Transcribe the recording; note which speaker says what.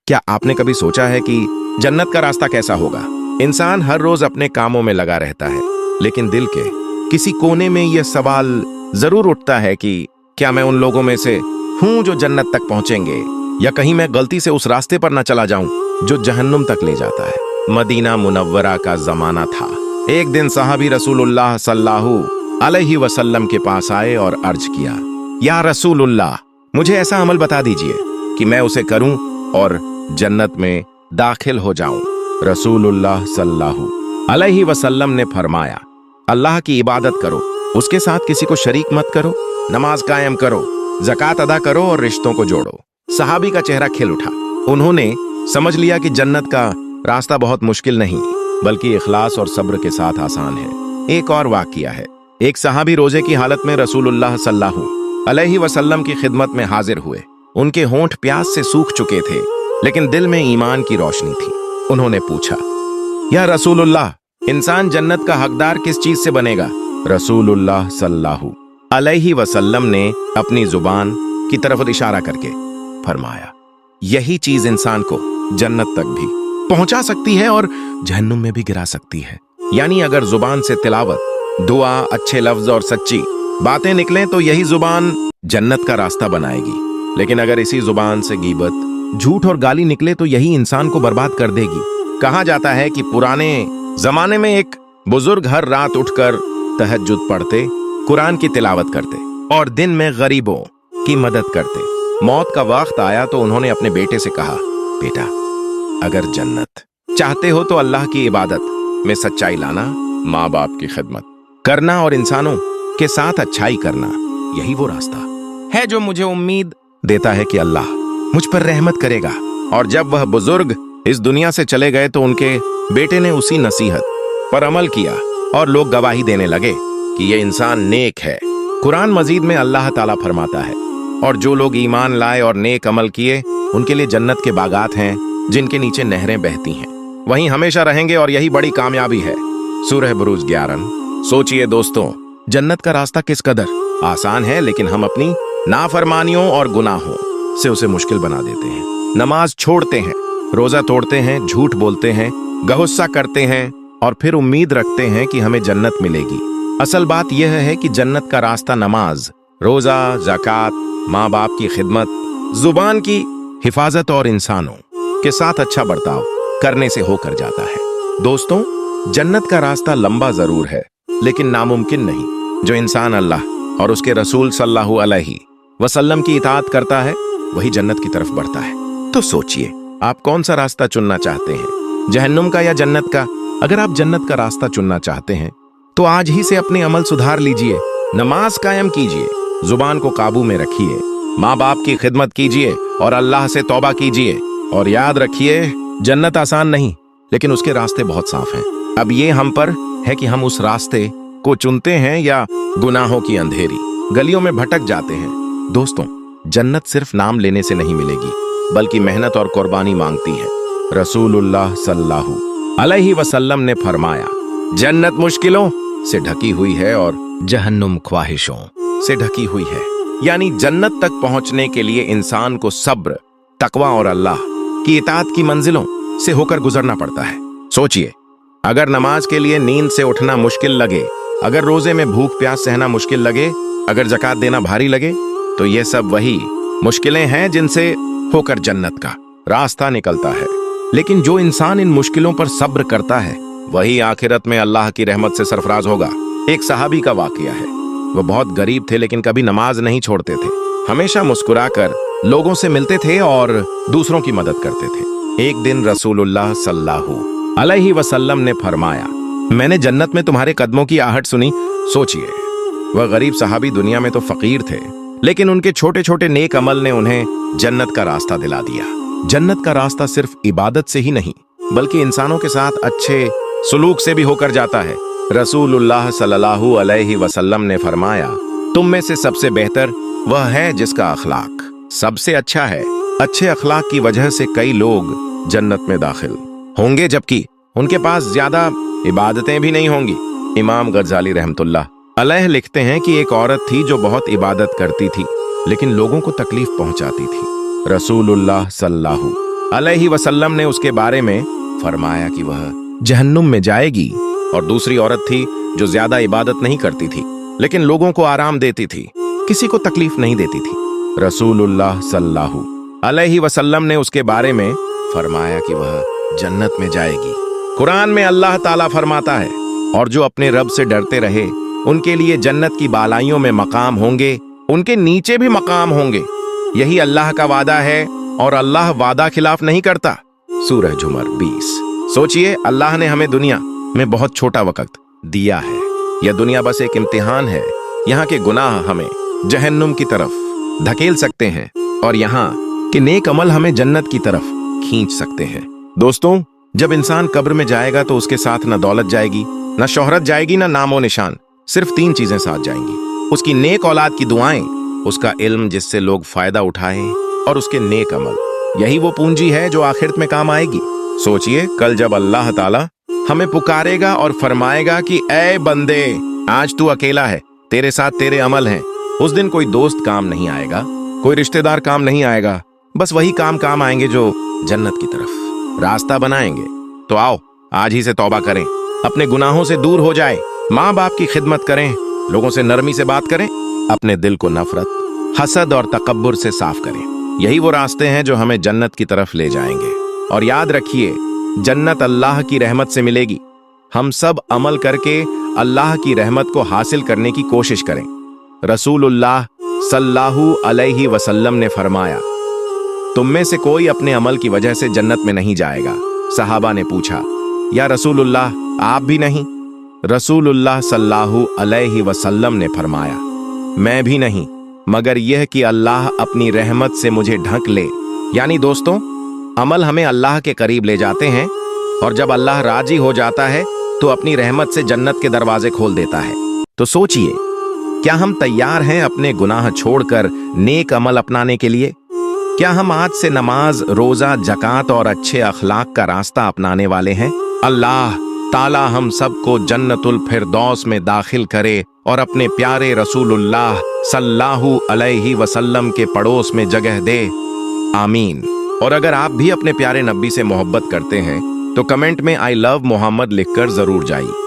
Speaker 1: क्या आपने कभी सोचा है कि जन्नत का रास्ता कैसा होगा? इंसान हर रोज अपने कामों में लगा रहता है, लेकिन दिल के किसी कोने में यह सवाल जरूर उठता है कि क्या मैं उन लोगों में से हूं जो जन्नत तक पहुंचेंगे, या कहीं मैं गलती से उस रास्ते पर न चला जाऊं जो जहन्नुम तक ले जाता है। मदीना मुनव्वरा का जमाना था। एक दिन सहाबी रसूलुल्लाह सल्लल्लाहु अलैहि वसल्लम के पास आए और अर्ज किया, या रसूलुल्लाह, मुझे ऐसा अमल बता दीजिए कि मैं उसे करूं और जन्नत में दाखिल हो जाऊं। रसूलुल्लाह सल्लल्लाहु अलैहि वसल्लम ने फरमाया, अल्लाह की इबादत करो, उसके साथ किसी को शरीक मत करो, नमाज कायम करो, ज़कात अदा करो और रिश्तों को जोड़ो। सहाबी का चेहरा खिल उठा। उन्होंने समझ लिया कि जन्नत का रास्ता बहुत मुश्किल नहीं, बल्कि इखलास और सब्र के साथ आसान है। एक और वाकया है। एक सहाबी रोजे की हालत में रसूलुल्लाह सल्लल्लाहु अलैहि वसल्लम की खिदमत में हाजिर हुए। उनके होंठ प्यास से सूख चुके थे, लेकिन दिल में ईमान की रोशनी थी। उन्होंने पूछा, या रसूलुल्लाह, इंसान जन्नत का हकदार किस चीज से बनेगा? रसूलुल्लाह सल्लल्लाहु अलैहि वसल्लम ने अपनी जुबान की तरफ इशारा करके फरमाया, यही चीज इंसान को जन्नत तक भी पहुंचा सकती है और जहन्नुम में भी गिरा सकती है। यानी अगर जुबान से तिलावत, दुआ, अच्छे लफ्ज और सच्ची बातें निकलें तो यही जुबान जन्नत का रास्ता बनाएगी, लेकिन अगर इसी जुबान से गीबत, झूठ और गाली निकले तो यही इंसान को बर्बाद कर देगी। कहा जाता है कि पुराने जमाने में एक बुजुर्ग हर रात उठकर तहज्जुद पढ़ते, कुरान की तिलावत करते और दिन में गरीबों की मदद करते। मौत का वक्त आया तो उन्होंने अपने बेटे से कहा, बेटा, अगर जन्नत चाहते हो तो अल्लाह की इबादत में सच्चाई लाना, माँ बाप की खिदमत करना और इंसानों के साथ अच्छाई करना, यही वो रास्ता है जो मुझे उम्मीद देता है कि अल्लाह मुझ पर रहमत करेगा। और जब वह बुजुर्ग इस दुनिया से चले गए तो उनके बेटे ने उसी नसीहत पर अमल किया और लोग गवाही देने लगे कि ये इंसान नेक है। कुरान मजीद में अल्लाह ताला फरमाता है, और जो लोग ईमान लाए और नेक अमल किए उनके लिए जन्नत के बागात हैं जिनके नीचे नहरें बहती हैं, वहीं हमेशा रहेंगे और यही बड़ी कामयाबी है। सूरह बुरूज 11। सोचिए दोस्तों, जन्नत का रास्ता किस कदर आसान है, लेकिन हम अपनी नाफरमानियों और गुनाहों से उसे मुश्किल बना देते हैं। नमाज छोड़ते हैं, रोजा तोड़ते हैं, झूठ बोलते हैं, गुस्सा करते हैं और फिर उम्मीद रखते हैं कि हमें जन्नत मिलेगी। असल बात यह है कि जन्नत का रास्ता नमाज, रोजा, ज़कात, माँ बाप की खिदमत, जुबान की हिफाजत और इंसानों के साथ अच्छा बर्ताव करने से होकर जाता है। दोस्तों, जन्नत का रास्ता लंबा जरूर है, लेकिन नामुमकिन नहीं। जो इंसान अल्लाह और उसके रसूल सल्लल्लाहु अलैहि वसल्लम की इताअत करता है वही जन्नत की तरफ बढ़ता है। तो सोचिए, आप कौन सा रास्ता चुनना चाहते हैं, जहन्नुम का या जन्नत का? अगर आप जन्नत का रास्ता चुनना चाहते हैं तो आज ही से अपने अमल सुधार लीजिए, नमाज कायम कीजिए, जुबान को काबू में रखिए, माँ बाप की खिदमत कीजिए और अल्लाह से तौबा कीजिए। और याद रखिए, जन्नत आसान नहीं, लेकिन उसके रास्ते बहुत साफ हैं। अब ये हम पर है कि हम उस रास्ते को चुनते हैं या गुनाहों की अंधेरी गलियों में भटक जाते हैं। दोस्तों, जन्नत सिर्फ नाम लेने से नहीं मिलेगी, बल्कि मेहनत और कुर्बानी मांगती है। रसूलुल्लाह सल्लल्लाहु अलैहि वसल्लम ने फरमाया, जन्नत मुश्किलों से ढकी हुई है और जहन्नुम ख्वाहिशों से ढकी हुई है। यानी जन्नत तक पहुंचने के लिए इंसान को सब्र, तकवा और अल्लाह की इताअत की मंजिलों से होकर गुजरना पड़ता है। सोचिए, अगर नमाज के लिए नींद से उठना मुश्किल लगे, अगर रोजे में भूख प्यास सहना मुश्किल लगे, अगर ज़कात देना भारी लगे, तो ये सब वही मुश्किलें हैं जिनसे होकर जन्नत का रास्ता निकलता है। लेकिन जो इंसान इन मुश्किलों पर सब्र करता है वही आखिरत में अल्लाह की रहमत से सरफराज होगा। एक सहाबी का वाकया है। वो बहुत गरीब थे, लेकिन कभी नमाज नहीं छोड़ते थे। हमेशा मुस्कुराकर लोगों से मिलते थे और दूसरों की मदद करते थे। एक दिन रसूलुल्लाह सल्लल्लाहु अलैहि वसल्लम ने फरमाया, मैंने जन्नत में तुम्हारे कदमों की आहट सुनी। सोचिए, वह गरीब सहाबी दुनिया में तो फकीर थे, लेकिन उनके छोटे छोटे नेक अमल ने उन्हें जन्नत का रास्ता दिला दिया। जन्नत का रास्ता सिर्फ इबादत से ही नहीं, बल्कि इंसानों के साथ अच्छे सुलूक से भी होकर जाता है। रसूलुल्लाह सल्लल्लाहु अलैहि वसल्लम ने फरमाया, तुम में से सबसे बेहतर वह है जिसका अखलाक सबसे अच्छा है। अच्छे अखलाक की वजह से कई लोग जन्नत में दाखिल होंगे, जबकि उनके पास ज्यादा इबादतें भी नहीं होंगी। इमाम गज़ाली रहमतुल्लाह अलैह लिखते हैं कि एक औरत थी जो बहुत इबादत करती थी, लेकिन लोगों को तकलीफ पहुंचाती थी। रसूलुल्लाह सल्लल्लाहु अलैहि वसल्लम ने उसके बारे में फरमाया कि वह जहन्नुम में जाएगी। और दूसरी औरत थी जो ज्यादा इबादत नहीं करती थी, लेकिन लोगों को आराम देती थी, किसी को तकलीफ नहीं देती थी। रसूलुल्लाह सल्लल्लाहु अलैहि वसल्लम ने उसके बारे में फरमाया कि वह जन्नत में जाएगी। कुरान में अल्लाह ताला फरमाता है, और जो अपने रब से डरते रहे उनके लिए जन्नत की बालाइयों में मकाम होंगे, उनके नीचे भी मकाम होंगे। यही अल्लाह का वादा है और अल्लाह वादा खिलाफ नहीं करता। सूरह झुमर 20। सोचिए, अल्लाह ने हमें दुनिया में बहुत छोटा वक्त दिया है। यह दुनिया बस एक इम्तिहान है। यहाँ के गुनाह हमें जहन्नुम की तरफ धकेल सकते हैं और यहाँ के नेक अमल हमें जन्नत की तरफ खींच सकते हैं। दोस्तों, जब इंसान कब्र में जाएगा तो उसके साथ न दौलत जाएगी, न शोहरत जाएगी, न नामो निशान। सिर्फ 3 चीजें साथ जाएंगी: उसकी नेक औलाद की दुआएं, उसका इल्म जिससे लोग फायदा उठाएं, और उसके नेक अमल। यही वो पूंजी है जो आखिरत में काम आएगी। सोचिए, कल जब अल्लाह ताला हमें पुकारेगा और फरमाएगा कि ऐ बंदे, आज तू अकेला है, तेरे साथ तेरे अमल हैं। उस दिन कोई दोस्त काम नहीं आएगा, कोई रिश्तेदार काम नहीं आएगा, बस वही काम आएंगे जो जन्नत की तरफ रास्ता बनाएंगे। तो आओ, आज ही से तौबा करें, अपने गुनाहों से दूर हो जाए, माँ बाप की खिदमत करें, लोगों से नरमी से बात करें, अपने दिल को नफरत, हसद और तकब्बुर से साफ करें। यही वो रास्ते हैं जो हमें जन्नत की तरफ ले जाएंगे। और याद रखिए, जन्नत अल्लाह की रहमत से मिलेगी। हम सब अमल करके अल्लाह की रहमत को हासिल करने की कोशिश करें। रसूलुल्लाह सल्लल्लाहु अलैहि वसल्लम ने फरमाया, तुम में से कोई अपने अमल की वजह से जन्नत में नहीं जाएगा। सहाबा ने पूछा, या रसूलुल्लाह, आप भी नहीं? रसूलुल्लाह सल्लल्लाहु अलैहि वसल्लम ने फरमाया, मैं भी नहीं, मगर यह कि अल्लाह अपनी रहमत से मुझे ढक ले। यानी दोस्तों, अमल हमें अल्लाह के करीब ले जाते हैं, और जब अल्लाह राजी हो जाता है तो अपनी रहमत से जन्नत के दरवाजे खोल देता है। तो सोचिए, क्या हम तैयार हैं अपने गुनाह छोड़कर नेक अमल अपनाने के लिए? क्या हम आज से नमाज, रोजा, जकात और अच्छे अखलाक का रास्ता अपनाने वाले हैं? अल्लाह ताला हम सबको जन्नतुल फिरदौस में दाखिल करे और अपने प्यारे रसूलुल्लाह सल्लल्लाहु अलैहि वसल्लम के पड़ोस में जगह दे। आमीन। और अगर आप भी अपने प्यारे नबी से मोहब्बत करते हैं तो कमेंट में आई लव मोहम्मद लिखकर जरूर जाइए।